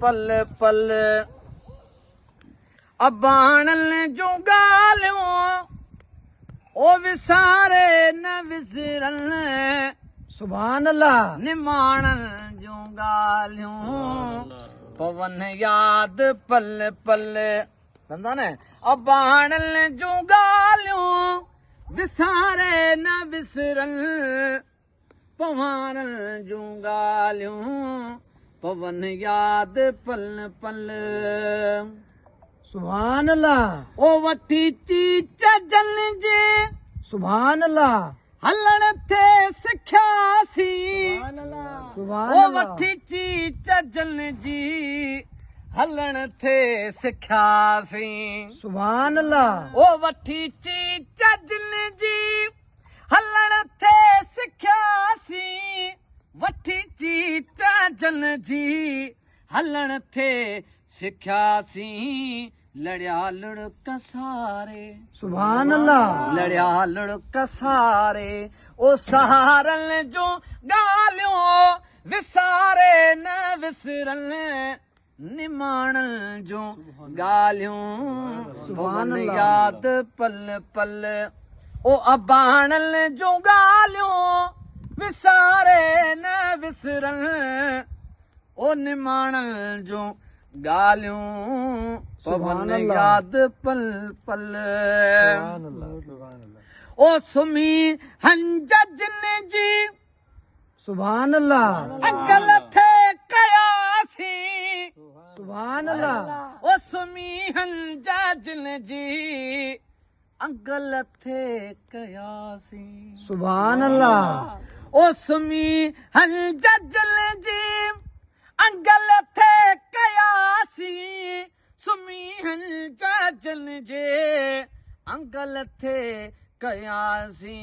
पल पल अबाणल जूं ॻाल्हियूं ओ विसारे न विसरल सुभान अल्लाह। निमाणल जूं ॻाल्हियूं पवन याद पल पल सम्झा न। अबाणल जूं ॻाल्हियूं विसारे न विसरल पवानल जूं ॻाल्हियूं पवन याद पल पल। सुभान अल्लाह। ओ वठी चीच जन जे सुभान अल्लाह। हलण थे सिखियासी सुभान ओ अल्लाह। वठी चीच जन जी हलण थे सिखियासी। सुभान अल्लाह। ओ वठी चीच जन जी हलण थे सिखियासी। वठी चीच जन जी हलण थे सिखियासी। लड़िया लुड़क सारे सुभान अल्लाह। लड़िया लुड़क सारे ओ सहारन जो ॻाल्हियूं विसारे न विसरल निमाणल जो ॻाल्हियूं पवन याद पल पल। ओ अबाणल जो ॻाल्हियूं विसारे न विसरल ओ निमाणल जो ॻाल्हियूं पवन याद पल पल। ओ सुमी हंज जिन जी सुभान अल्लाह। अंकल थे कयासी। सुभान अल्लाह। ओ सुमी हंज जिन जी अंकल थे कयासी। सुभान अल्लाह। ओ सुमी हंज जिन जी अंगल थे कयासी। सुमी हंज जन जे अंगल थे कयासी।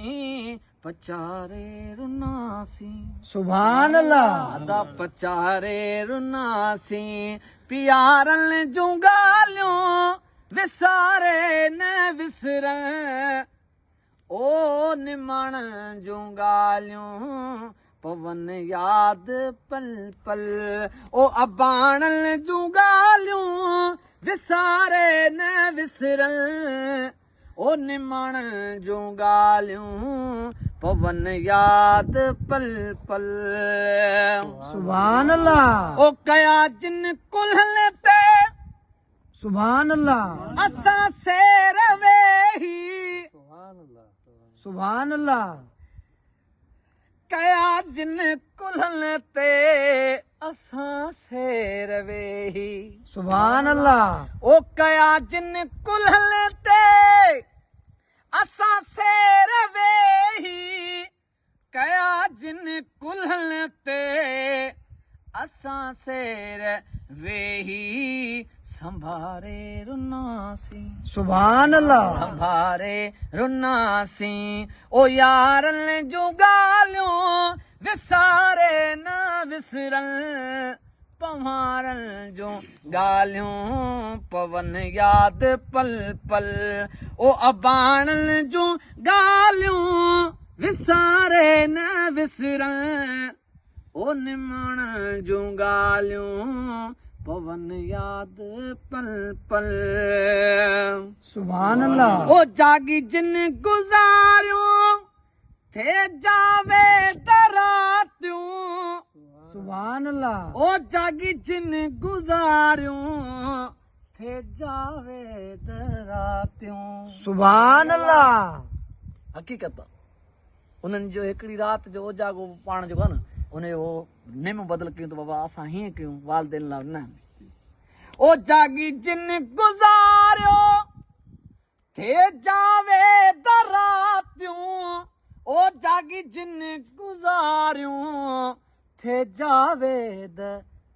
पचारे रुनासी। सुभान अल्लाह। अदा पचारे रुनासी। प्यारन जूं ॻाल्हियूं विसारे न विसरल ओ निमाणल जूं ॻाल्हियूं पवन याद पल पल। ओ अबाणल जूं ॻाल्हियूं विसारे न विसरल ओ निमाणल जूं ॻाल्हियूं पवन याद पल पल। सुभान अल्लाह। ओ कया जिन कुल्हन ते सुभान अल्लाह। असां सेर वेही। सुभान अल्लाह। कया जिन कुल्हन ते असां सेर वेही। सुभान अल्लाह। ओ कया जिन कुल्हन ते असां सेर वेही। कया जिन कुल्हन ते असां सेर वेही। संभारे रुनासी। सुभान अल्लाह। संभारे रुनासी। ओ यारन जूं ॻाल्हियूं विसारे न विसरल पवारन जूं ॻाल्हियूं पवन याद पल पल। ओ अबाणल जूं ॻाल्हियूं विसारे न विसरल ओ निमाणल जूं ॻाल्हियूं पवन याद पल पल। सुभान अल्लाह। ओ जागी जिन गुज़ारियूं थे जावेद रातियूं। सुभान अल्लाह। ओ जागी जिन गुज़ारियूं थे जावेद रातियूं। सुभान अल्लाह। हक़ीक़त उन्हनि जो हिकिड़ी राति जो उजागो पाण जेको आहे न उनजो नेम बदल कयूं त बाबा असां हीअं कयूं वालदेन लाइ न। ओ जागी जिन गुज़ारियो थे जावेद रातियूं। ओ जागी जिन गुज़ारियूं थे जावेद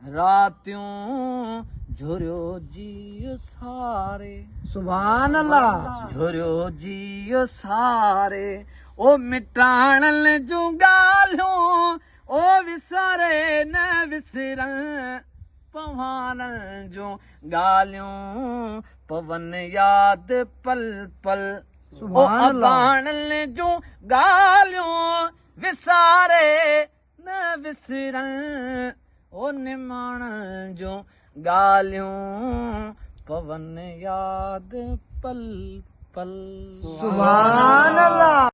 रातियूं। झुरियो जियो सारे। सुभान अल्लाह। झुरियो जियो सारे ओ मिटाणल जूं ॻाल्हियूं ओ विसारे न विसरल पवानल जूं ॻाल्हियूं पवन याद पल पल। ओ अबाणल जूं ॻाल्हियूं विसारे न विसरल ओ निमाण जो गालियूं पवन याद पल पल सुभान अल्लाह।